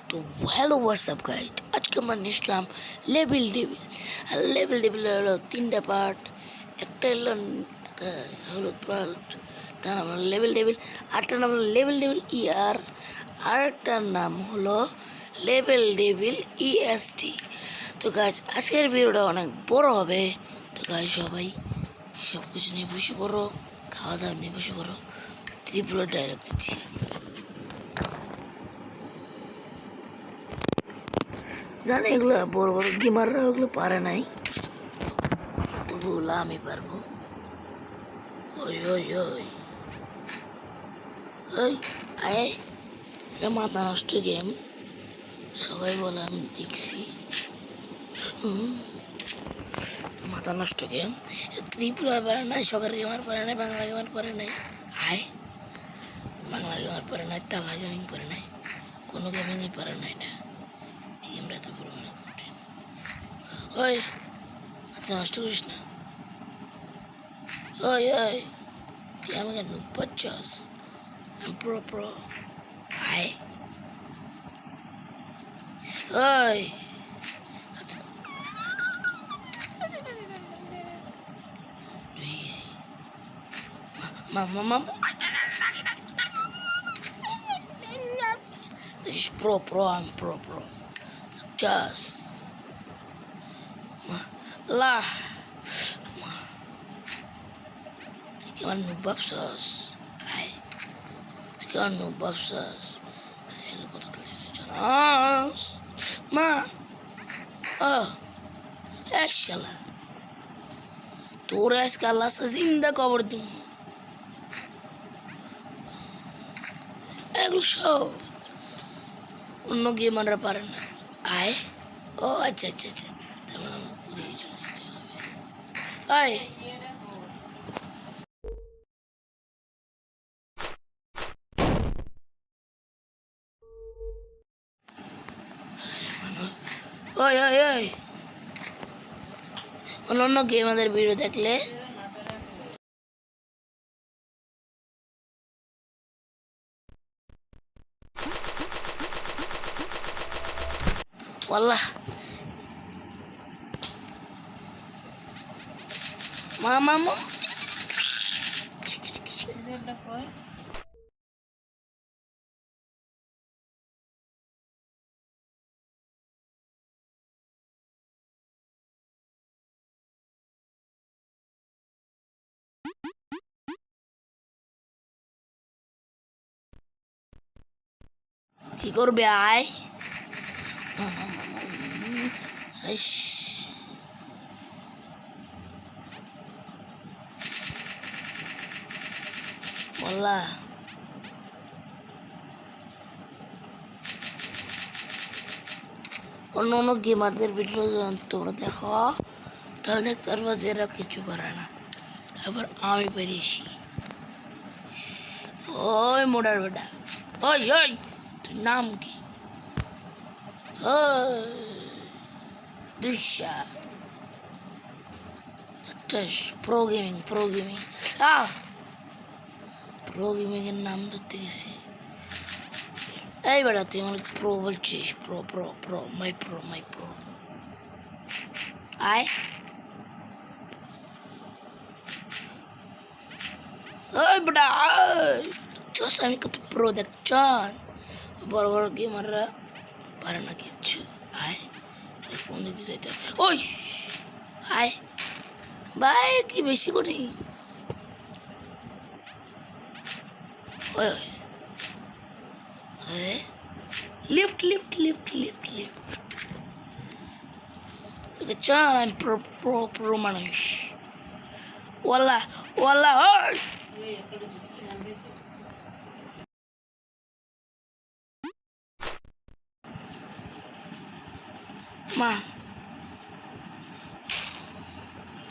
তো hello WhatsApp guide, আজকে আমরা নিয়েছিলাম লেভেল ডেভিল। আর লেভেল ডেভিলের হলো 3টা পার্ট। একটা হলো হলুদ পার্ট, তার নাম হলো লেভেল ডেভিল। আরেকটার নাম হলো লেভেল ডেভিল আর আরেকটার নাম হলো লেভেল ডেভিল EST। তো গাছ আজকের ভিডিওটা অনেক বড় হবে। তো গাছ সবাই সব কিছু নিয়ে বসে পড়ো, খাওয়া দাওয়া নিয়ে বসে পড়ো। ত্রিপুরা ডায়লগ দিচ্ছি। জানি এগুলো বড় বড় গেমাররা ওগুলো পারে নাই, তবু আমি পারবো। ওই ওই ওই ওই আয়, এটা মাথা নষ্ট গেম, সবাই বলে, আমি দেখছি। মাথা নষ্ট গেম। ত্রিপুরা পারে নাই, সকার গেমার পারে নাই, বাংলা গেমার পারে নাই। আয়, বাংলা গেমার পারে নাই, তালা গেমিং পারে নাই, কোনো গেমিংই পারে নাই। না, এই গেমটা এত পরিমাণে কঠিন। ওই মাথা নষ্ট করিস না। ওই ওই, তুই আমাকে নুক পাচ্ছস? আমি প্রো। আয় ওই, মামা this is pro, I'm pro. Just lah, keman nubab sos. Hai, keman nubab sos. Hai, lu kota kerja janas. Ma, oh, eshala. তোরা আজকে আল্লাহ জিন্দা কবর দিব। এগুলো সব অন্য গেমাররা পারে না। আয়, ও আচ্ছা, তার মানে আমার ওদিকে চলে যেতে হবে। আয়, ওই ওই ওই, অন্য গেমারদের ভিডিও দেখলে wallah mamamu কি করবে? আয়, wallah অন্য গেমারদের ভিডিও তোমরা দেখো, তাহলে দেখতে পারবো যে এরা কিছু পারে না। এবার আমি পেরেছি। ওই মোড়ার বেটা, ওই ওই, তোর নাম কি? দিশা প্রো গেমিং প্রো গেমিং এর নাম ধরতে গেছে। এই বেটা, তুই মানে প্রো বলছিস? প্রো মাই প্রো। আয়, ওই বেটা চস, আমি কত প্রো দেখছন? বড় বড় গেমাররা পারে না কিচ্ছু। আয়, ফোন দিতে চাইতে। ওই আয় ভাই, কি বেশি করি? ওই ওই, লিফট চল, আমি প্রো মানুষ। ওয়াল্লাহ ওই মা,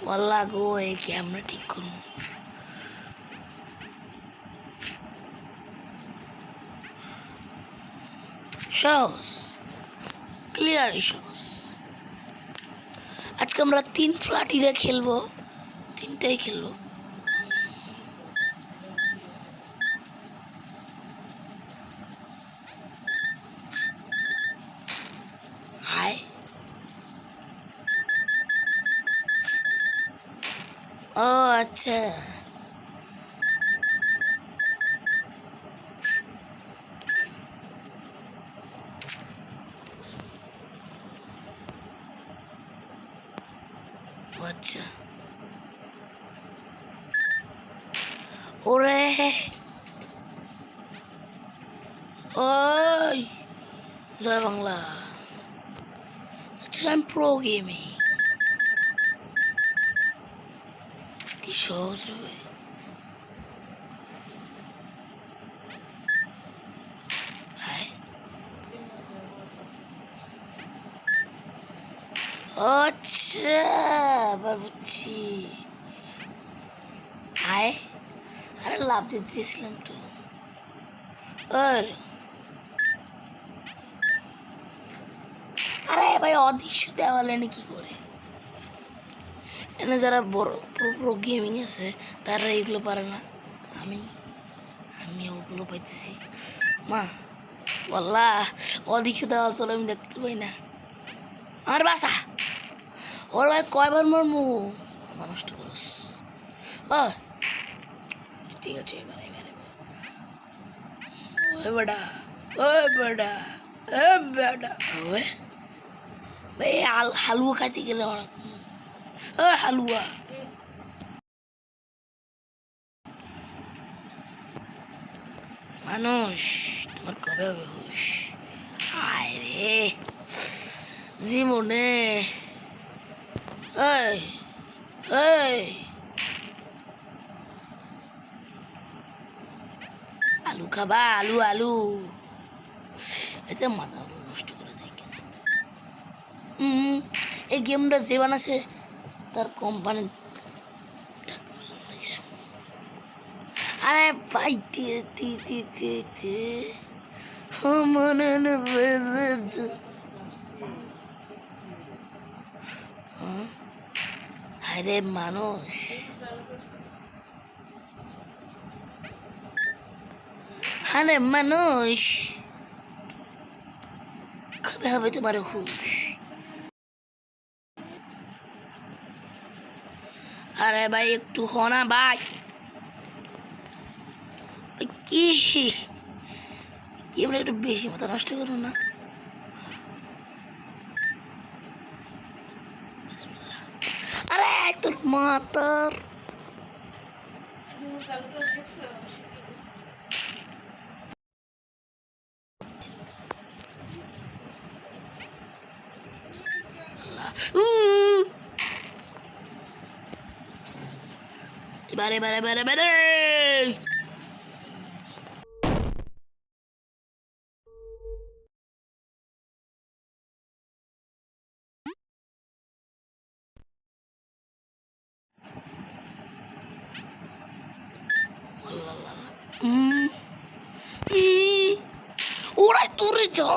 ওয়াল্লাহ গো, এই ক্যামেরা ঠিক করবো। সহজ, ক্লিয়ারই সহজ। আজকে আমরা 3 ফ্ল্যাটিরে খেলবো, 3টাই খেলবো। আচ্ছা আচ্ছা ওরে ওই জয় বাংলা আচ্ছা আমি প্রো গেমে কি সহজ রে ভাই হায় আচ্ছা এবার বুঝছি হায় আরে লাভ দিতে চেয়েছিলাম তো আরে ভাই অদৃশ্য দেওয়ালে কি করে এনে যারা বড় প্রো প্রো গেমিং আছে তারা এগুলো পারে না আমি আমি ওগুলো পাইতেছি মা বল্লা অদৃশ্য দেওয়াল তোলে আমি দেখতে পাই না আমার বাসা ওর ভাই কয়বার মরমু নষ্ট করস ও ঠিক আছে এবার এবার ওই বেটা ওই বেটা এ বেটা ওই ভাই হালুয়া খাইতে গেলে অনেক ও হালুয়া মানুষ তোমার কবে হবে হুশ আয় রে জীবনে এই এই আলু খাবা আলু আলু এতে মাথা নষ্ট করে দেয় কেন এই গেমটা যে বানাছে তার কোম্পানি আরে ভাই আরে মানুষ আরে মানুষ কবে হবে তোমার হুশ আরে ভাই একটু হনা ভাই কি গেমটা একটু বেশি মাথা নষ্ট করো না আরে তোর মাতার এবারে বারে বারে বারে ওরাই তোরে যা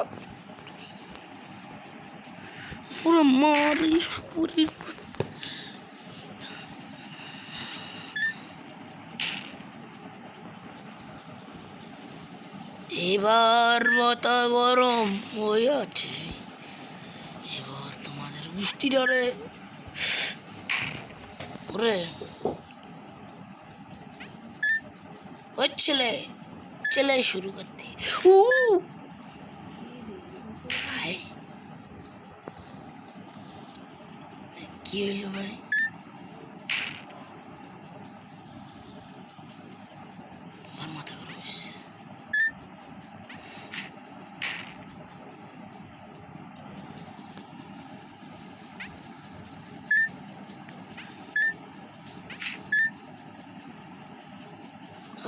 ওরা মারিস পুরি এবার মাথা গরম হয়ে আছে এবার তোমাদের বৃষ্টি ধরে ওরে ওই ছেলে ছেলে শুরু করতে ভাই কি হইল ভাই আমার মাথা গরম হয়েছে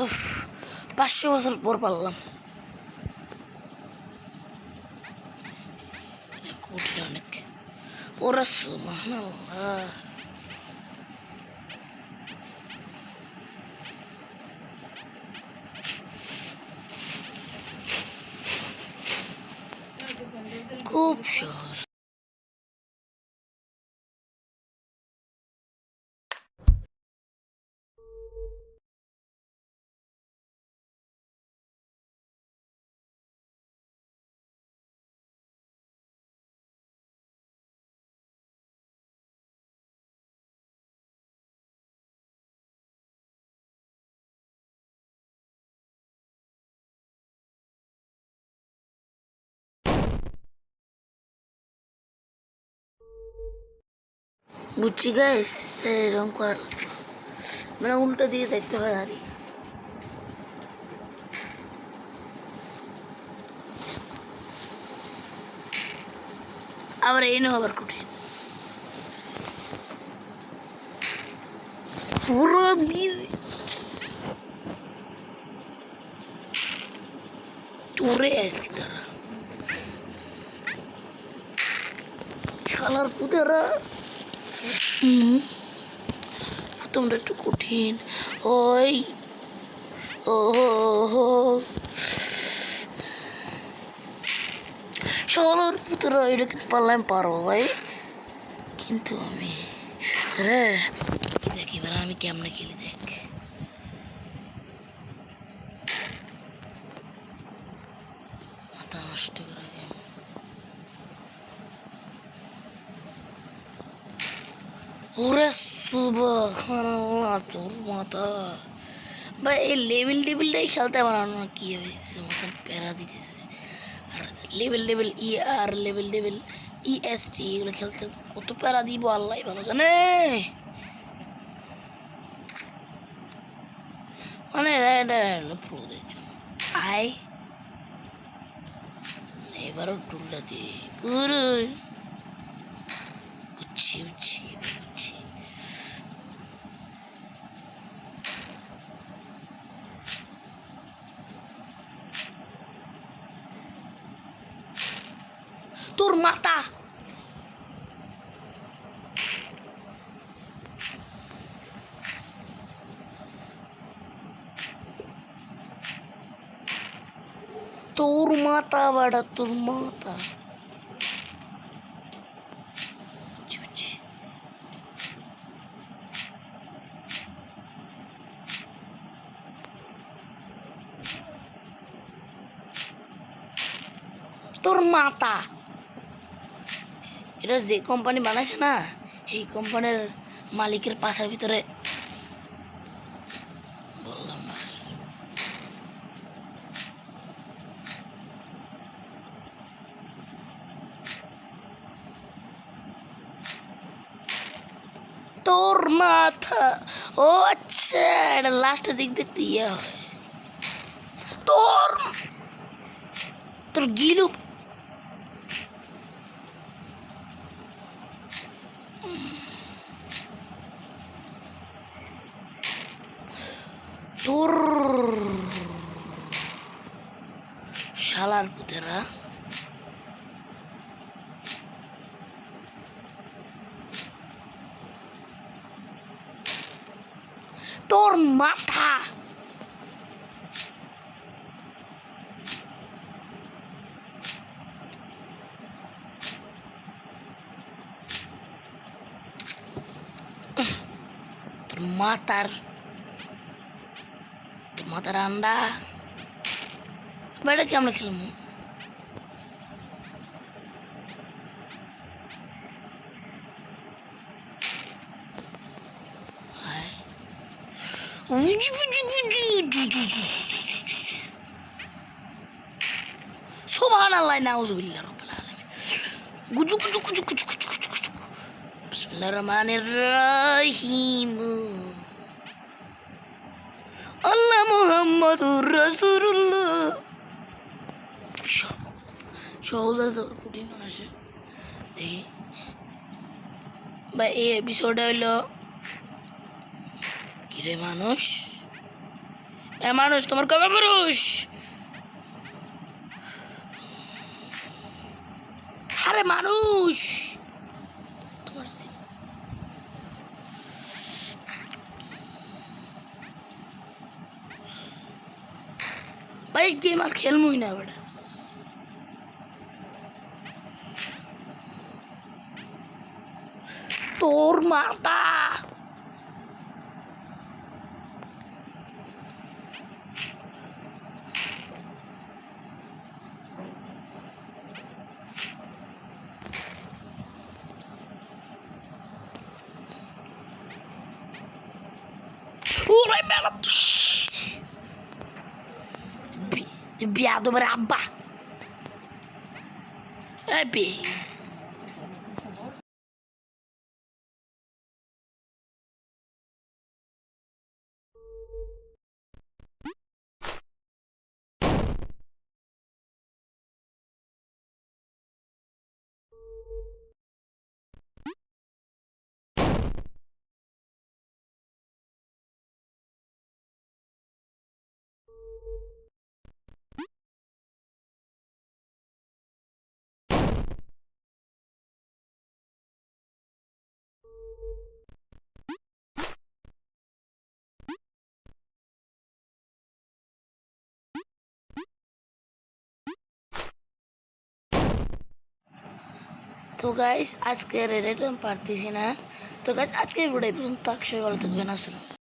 উফ 500 বছর পর পারলাম অনেক ওরা সুবহানাল্লাহ খুব সহজ বুঝছি গাইস, এরকম কর মানে উল্টো দিয়ে যাইতে হয় আর আবার এই না আবার কঠিন পুরো তোরে আজকে তারা শালার পুতেরা তোমরা একটু কঠিন ওই ও শালার পুতেরা এটা কিন্তু পারলাম পারবো ভাই কিন্তু আমি রে দেখ এবার আমি কেমনে খেলি দেখ মাথা নষ্ট করে ওরে সুবহানাল্লাহ তোর মাথা ভাই এই লেভেলটাই খেলতে বানানো না কি হয়েছে মতন প্যারা দিতেছে আর লেভেল লেভেল EST এগুলো খেলতে কত প্যারা দিব আল্লাহ ভালো জানে মানে প্রোদের জন্য আয় এবারও টুলটা দি পুরো বুঝছি তোর মাথা বাড়া তোর মাথা তোর মাথা এটা যে কোম্পানি বানাইছে না এই কোম্পানির মালিকের পাশার ভিতরে বললাম না তোর মাথা ও আচ্ছা এটা লাস্টের দিক দেখতে ইয়ে হয় তোর তোর গিলু তোর শালার পুতেরা তোর মাথা তোর মাথার আন্ডা বেটা কি আমরা খেলবো সুবহানাল্লাহ নাউযুবিল্লাহ রাব্বিল আলামিন গুজু বিসমিল্লাহির রহমানির রহিম আল্লাহ মুহাম্মাদুর রাসূলুল্লাহ সহজ আছে কঠিন আছে দেখি বা এই এপিসোডে হইলো কিরে মানুষ তোমার কবে পুরুষ আরে মানুষ তোমার ভাই গেম আর খেলমুই না বেটা তোর মাথা ওরে মেলা বিয়াদবের আব্বা এই তো গাইস আজকের এটা আমি পারতেছি না। তো গাইস আজকের ভিডিও পর্যন্ত থাক, সবাই ভালো থাকবেন। আসসালাম।